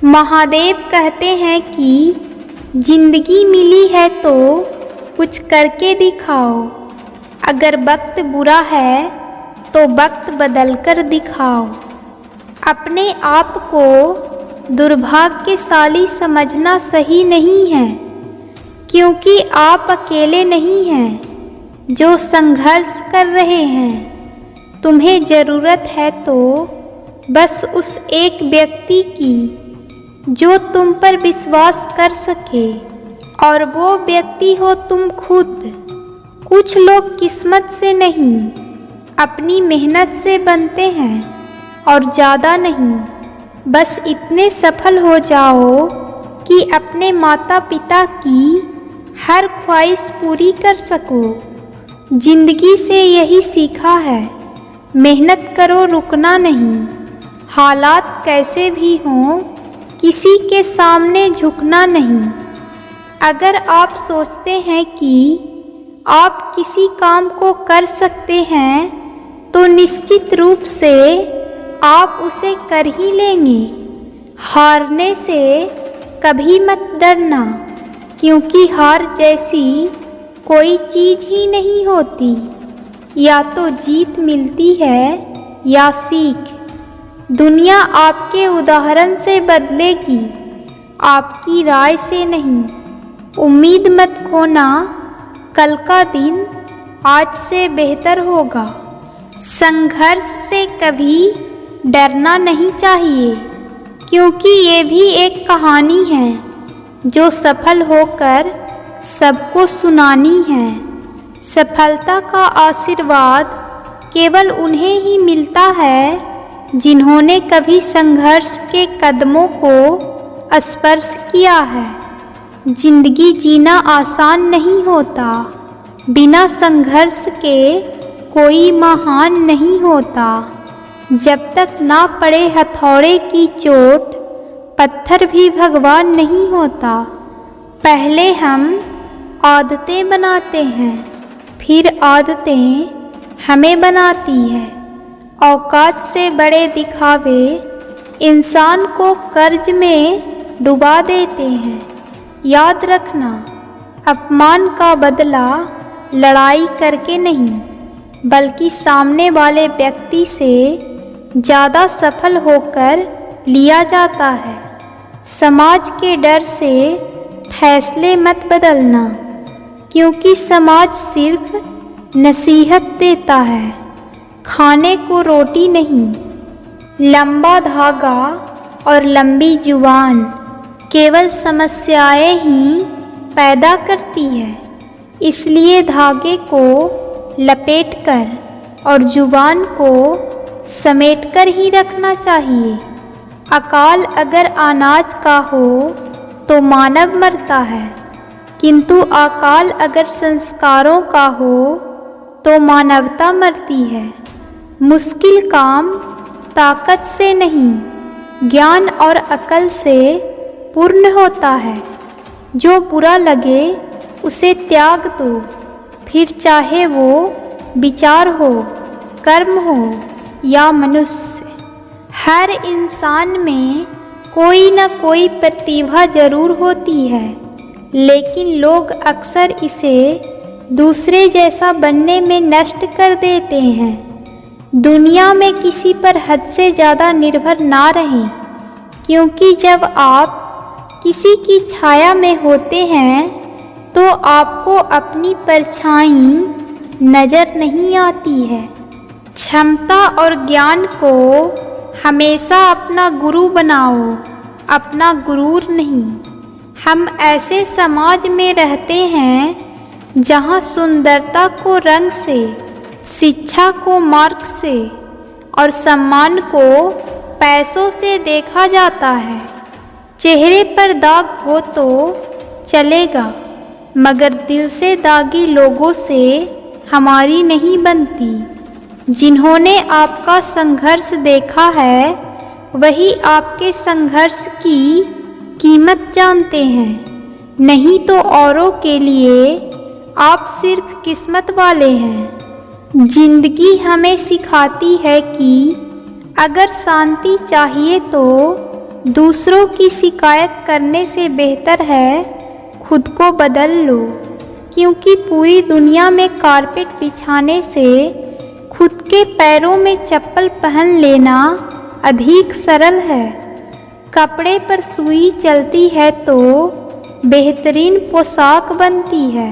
महादेव कहते हैं कि जिंदगी मिली है तो कुछ करके दिखाओ। अगर वक्त बुरा है तो वक्त बदल कर दिखाओ। अपने आप को दुर्भाग्यशाली समझना सही नहीं है, क्योंकि आप अकेले नहीं हैं जो संघर्ष कर रहे हैं। तुम्हें ज़रूरत है तो बस उस एक व्यक्ति की जो तुम पर विश्वास कर सके, और वो व्यक्ति हो तुम खुद। कुछ लोग किस्मत से नहीं, अपनी मेहनत से बनते हैं, और ज़्यादा नहीं, बस इतने सफल हो जाओ कि अपने माता पिता की हर ख्वाहिश पूरी कर सको। जिंदगी से यही सीखा है, मेहनत करो, रुकना नहीं। हालात कैसे भी हों, किसी के सामने झुकना नहीं। अगर आप सोचते हैं कि आप किसी काम को कर सकते हैं तो निश्चित रूप से आप उसे कर ही लेंगे। हारने से कभी मत डरना, क्योंकि हार जैसी कोई चीज़ ही नहीं होती। या तो जीत मिलती है या सीख। दुनिया आपके उदाहरण से बदलेगी, आपकी राय से नहीं। उम्मीद मत खोना, कल का दिन आज से बेहतर होगा। संघर्ष से कभी डरना नहीं चाहिए, क्योंकि ये भी एक कहानी है जो सफल होकर सबको सुनानी है। सफलता का आशीर्वाद केवल उन्हें ही मिलता है जिन्होंने कभी संघर्ष के कदमों को स्पर्श किया है। जिंदगी जीना आसान नहीं होता, बिना संघर्ष के कोई महान नहीं होता। जब तक ना पड़े हथौड़े की चोट, पत्थर भी भगवान नहीं होता। पहले हम आदतें बनाते हैं, फिर आदतें हमें बनाती है। औकात से बड़े दिखावे इंसान को कर्ज में डुबा देते हैं। याद रखना, अपमान का बदला लड़ाई करके नहीं, बल्कि सामने वाले व्यक्ति से ज़्यादा सफल होकर लिया जाता है। समाज के डर से फैसले मत बदलना, क्योंकि समाज सिर्फ नसीहत देता है, खाने को रोटी नहीं। लंबा धागा और लंबी जुबान केवल समस्याएं ही पैदा करती है। इसलिए धागे को लपेटकर और जुबान को समेटकर ही रखना चाहिए। अकाल अगर अनाज का हो तो मानव मरता है, किंतु अकाल अगर संस्कारों का हो तो मानवता मरती है। मुश्किल काम ताकत से नहीं, ज्ञान और अकल से पूर्ण होता है। जो बुरा लगे उसे त्याग दो, फिर चाहे वो विचार हो, कर्म हो या मनुष्य। हर इंसान में कोई न कोई प्रतिभा जरूर होती है, लेकिन लोग अक्सर इसे दूसरे जैसा बनने में नष्ट कर देते हैं। दुनिया में किसी पर हद से ज़्यादा निर्भर ना रहें, क्योंकि जब आप किसी की छाया में होते हैं तो आपको अपनी परछाई नज़र नहीं आती है। क्षमता और ज्ञान को हमेशा अपना गुरु बनाओ, अपना गुरूर नहीं। हम ऐसे समाज में रहते हैं जहाँ सुंदरता को रंग से, शिक्षा को मार्क से और सम्मान को पैसों से देखा जाता है। चेहरे पर दाग हो तो चलेगा, मगर दिल से दागी लोगों से हमारी नहीं बनती। जिन्होंने आपका संघर्ष देखा है वही आपके संघर्ष की कीमत जानते हैं, नहीं तो औरों के लिए आप सिर्फ किस्मत वाले हैं। जिंदगी हमें सिखाती है कि अगर शांति चाहिए तो दूसरों की शिकायत करने से बेहतर है खुद को बदल लो, क्योंकि पूरी दुनिया में कारपेट बिछाने से खुद के पैरों में चप्पल पहन लेना अधिक सरल है। कपड़े पर सुई चलती है तो बेहतरीन पोशाक बनती है।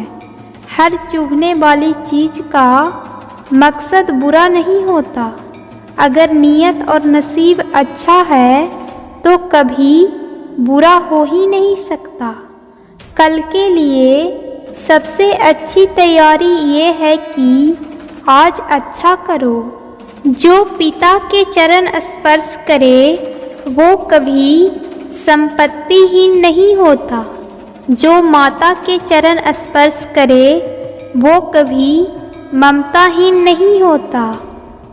हर चुभने वाली चीज़ का मकसद बुरा नहीं होता। अगर नीयत और नसीब अच्छा है तो कभी बुरा हो ही नहीं सकता। कल के लिए सबसे अच्छी तैयारी ये है कि आज अच्छा करो। जो पिता के चरण स्पर्श करे वो कभी संपत्तिहीन नहीं होता। जो माता के चरण स्पर्श करे वो कभी ममताहीन नहीं होता।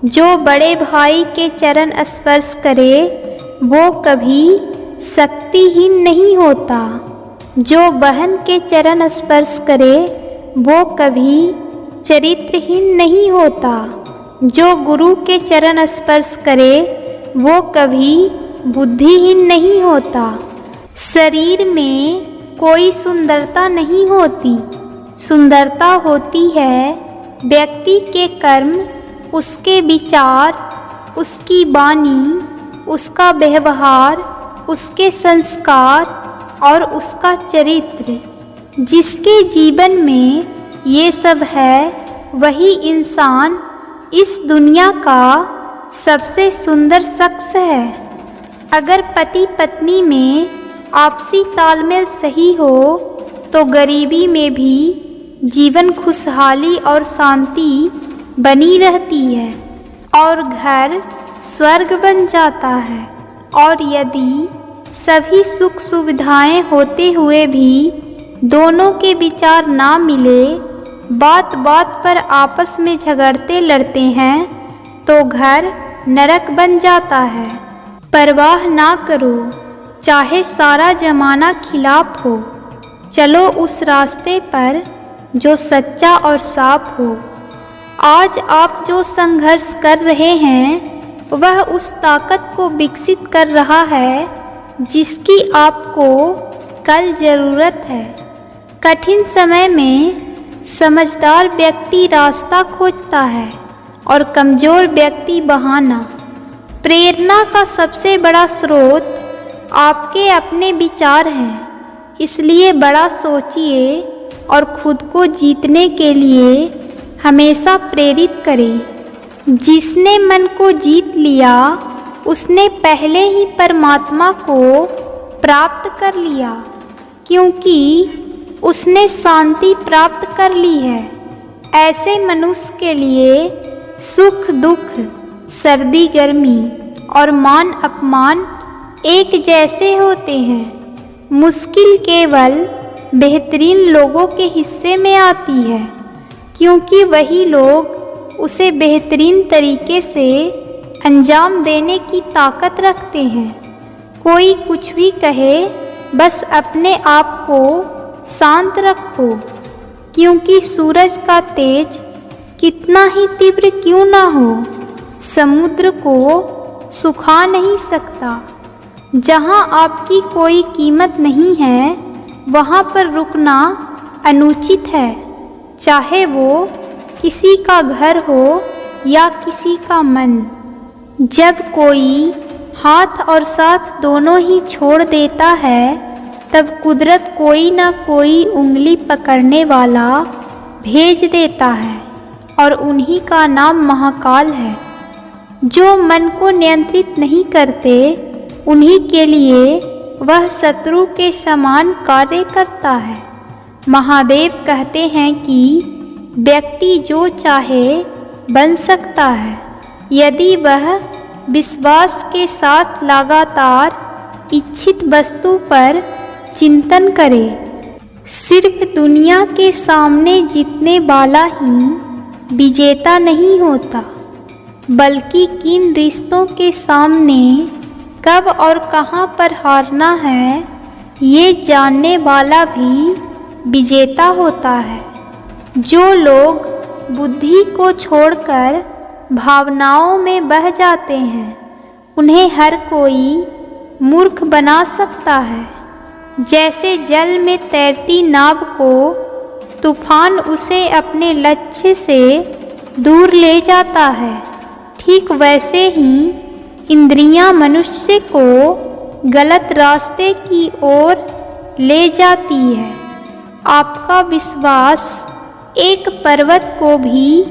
जो बड़े भाई के चरण स्पर्श करे वो कभी शक्तिहीन नहीं होता। जो बहन के चरण स्पर्श करे वो कभी चरित्रहीन नहीं होता। जो गुरु के चरण स्पर्श करे वो कभी बुद्धिहीन नहीं होता। शरीर में कोई सुंदरता नहीं होती। सुंदरता होती है व्यक्ति के कर्म, उसके विचार, उसकी वाणी, उसका व्यवहार, उसके संस्कार और उसका चरित्र। जिसके जीवन में ये सब है वही इंसान इस दुनिया का सबसे सुंदर शख्स है। अगर पति पत्नी में आपसी तालमेल सही हो तो गरीबी में भी जीवन खुशहाली और शांति बनी रहती है और घर स्वर्ग बन जाता है। और यदि सभी सुख सुविधाएं होते हुए भी दोनों के विचार ना मिले, बात बात पर आपस में झगड़ते लड़ते हैं, तो घर नरक बन जाता है। परवाह ना करो, चाहे सारा जमाना खिलाफ हो, चलो उस रास्ते पर जो सच्चा और साफ हो। आज आप जो संघर्ष कर रहे हैं वह उस ताकत को विकसित कर रहा है जिसकी आपको कल ज़रूरत है। कठिन समय में समझदार व्यक्ति रास्ता खोजता है और कमज़ोर व्यक्ति बहाना। प्रेरणा का सबसे बड़ा स्रोत आपके अपने विचार हैं, इसलिए बड़ा सोचिए और खुद को जीतने के लिए हमेशा प्रेरित करें। जिसने मन को जीत लिया उसने पहले ही परमात्मा को प्राप्त कर लिया, क्योंकि उसने शांति प्राप्त कर ली है। ऐसे मनुष्य के लिए सुख दुख, सर्दी गर्मी और मान अपमान एक जैसे होते हैं। मुश्किल केवल बेहतरीन लोगों के हिस्से में आती है, क्योंकि वही लोग उसे बेहतरीन तरीके से अंजाम देने की ताकत रखते हैं। कोई कुछ भी कहे, बस अपने आप को शांत रखो, क्योंकि सूरज का तेज कितना ही तीव्र क्यों ना हो, समुद्र को सुखा नहीं सकता। जहाँ आपकी कोई कीमत नहीं है वहाँ पर रुकना अनुचित है, चाहे वो किसी का घर हो या किसी का मन। जब कोई हाथ और साथ दोनों ही छोड़ देता है तब कुदरत कोई ना कोई उंगली पकड़ने वाला भेज देता है और उन्हीं का नाम महाकाल है। जो मन को नियंत्रित नहीं करते उन्हीं के लिए वह शत्रु के समान कार्य करता है। महादेव कहते हैं कि व्यक्ति जो चाहे बन सकता है, यदि वह विश्वास के साथ लगातार इच्छित वस्तु पर चिंतन करे। सिर्फ दुनिया के सामने जीतने वाला ही विजेता नहीं होता, बल्कि किन रिश्तों के सामने कब और कहाँ पर हारना है ये जानने वाला भी विजेता होता है। जो लोग बुद्धि को छोड़कर भावनाओं में बह जाते हैं उन्हें हर कोई मूर्ख बना सकता है। जैसे जल में तैरती नाव को तूफान उसे अपने लक्ष्य से दूर ले जाता है, ठीक वैसे ही इंद्रियां मनुष्य को गलत रास्ते की ओर ले जाती है। आपका विश्वास एक पर्वत को भी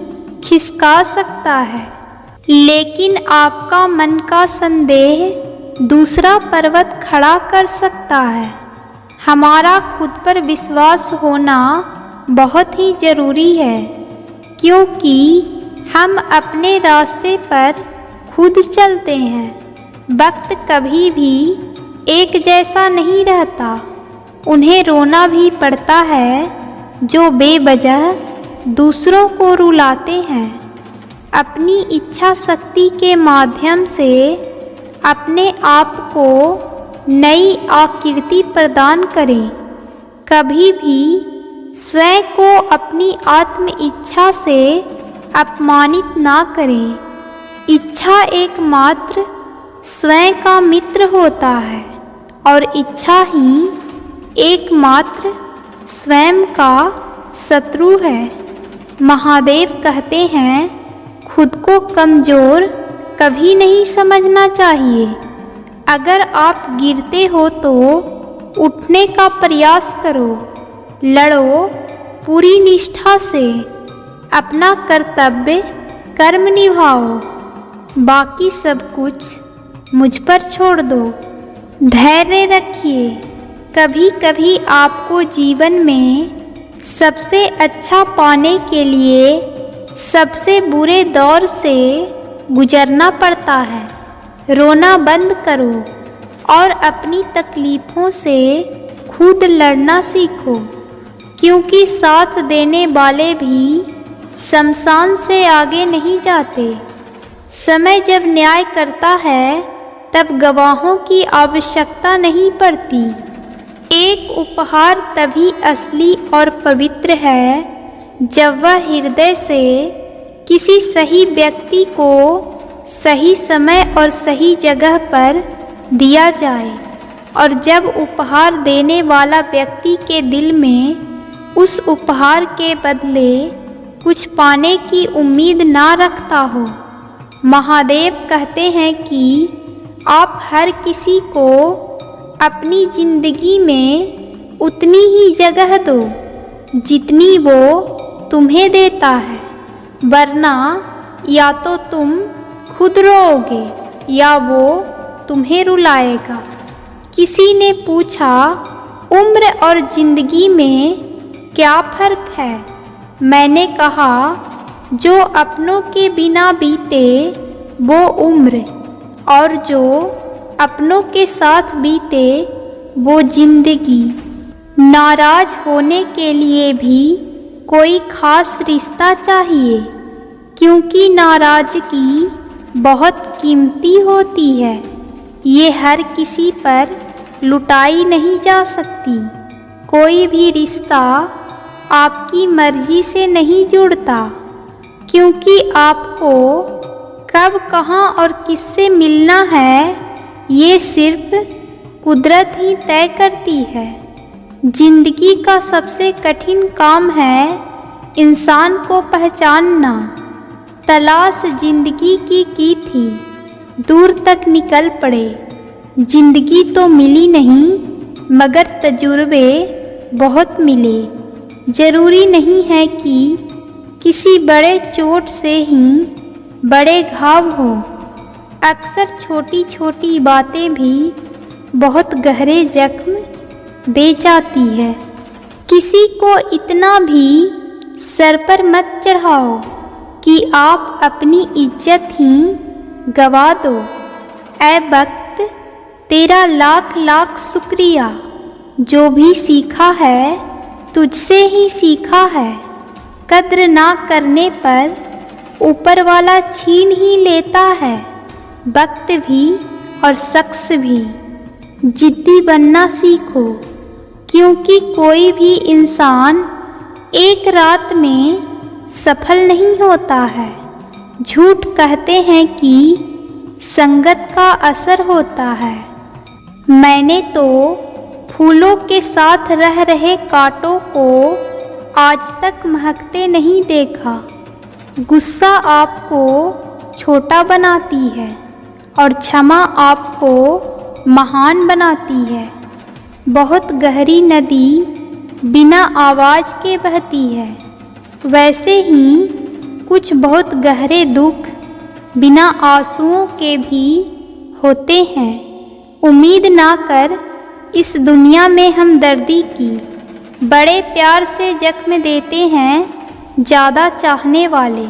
खिसका सकता है, लेकिन आपका मन का संदेह दूसरा पर्वत खड़ा कर सकता है। हमारा खुद पर विश्वास होना बहुत ही ज़रूरी है, क्योंकि हम अपने रास्ते पर खुद चलते हैं। वक्त कभी भी एक जैसा नहीं रहता। उन्हें रोना भी पड़ता है जो बेवजह दूसरों को रुलाते हैं। अपनी इच्छा शक्ति के माध्यम से अपने आप को नई आकृति प्रदान करें। कभी भी स्वयं को अपनी आत्म इच्छा से अपमानित ना करें। इच्छा एकमात्र स्वयं का मित्र होता है और इच्छा ही एकमात्र स्वयं का शत्रु है। महादेव कहते हैं, खुद को कमज़ोर कभी नहीं समझना चाहिए। अगर आप गिरते हो तो उठने का प्रयास करो। लड़ो पूरी निष्ठा से, अपना कर्तव्य कर्म निभाओ, बाकी सब कुछ मुझ पर छोड़ दो। धैर्य रखिए। कभी कभी आपको जीवन में सबसे अच्छा पाने के लिए सबसे बुरे दौर से गुजरना पड़ता है। रोना बंद करो और अपनी तकलीफ़ों से खुद लड़ना सीखो, क्योंकि साथ देने वाले भी शमशान से आगे नहीं जाते। समय जब न्याय करता है तब गवाहों की आवश्यकता नहीं पड़ती। एक उपहार तभी असली और पवित्र है जब वह हृदय से किसी सही व्यक्ति को सही समय और सही जगह पर दिया जाए, और जब उपहार देने वाला व्यक्ति के दिल में उस उपहार के बदले कुछ पाने की उम्मीद ना रखता हो। महादेव कहते हैं कि आप हर किसी को अपनी जिंदगी में उतनी ही जगह दो जितनी वो तुम्हें देता है, वरना या तो तुम खुद रोओगे या वो तुम्हें रुलाएगा। किसी ने पूछा, उम्र और जिंदगी में क्या फ़र्क है? मैंने कहा, जो अपनों के बिना बीते वो उम्र, और जो अपनों के साथ बीते वो जिंदगी। नाराज़ होने के लिए भी कोई ख़ास रिश्ता चाहिए, क्योंकि नाराज़गी बहुत कीमती होती है। ये हर किसी पर लुटाई नहीं जा सकती। कोई भी रिश्ता आपकी मर्ज़ी से नहीं जुड़ता, क्योंकि आपको कब, कहाँ और किससे मिलना है ये सिर्फ कुदरत ही तय करती है। जिंदगी का सबसे कठिन काम है इंसान को पहचानना। तलाश जिंदगी की थी, दूर तक निकल पड़े। जिंदगी तो मिली नहीं, मगर तजुर्बे बहुत मिले। ज़रूरी नहीं है कि किसी बड़े चोट से ही बड़े घाव हो। अक्सर छोटी छोटी बातें भी बहुत गहरे जख्म दे जाती है। किसी को इतना भी सर पर मत चढ़ाओ कि आप अपनी इज्जत ही गवा दो। ऐ वक्त, तेरा लाख लाख शुक्रिया। जो भी सीखा है तुझसे ही सीखा है। कद्र ना करने पर ऊपर वाला छीन ही लेता है। वक्त भी और शख्स भी। जिद्दी बनना सीखो, क्योंकि कोई भी इंसान एक रात में सफल नहीं होता है। झूठ कहते हैं कि संगत का असर होता है, मैंने तो फूलों के साथ रह रहे कांटों को आज तक महकते नहीं देखा। गुस्सा आपको छोटा बनाती है और क्षमा आपको महान बनाती है। बहुत गहरी नदी बिना आवाज़ के बहती है, वैसे ही कुछ बहुत गहरे दुख बिना आंसुओं के भी होते हैं। उम्मीद ना कर इस दुनिया में हमदर्दी की, बड़े प्यार से जख्म देते हैं ज़्यादा चाहने वाले।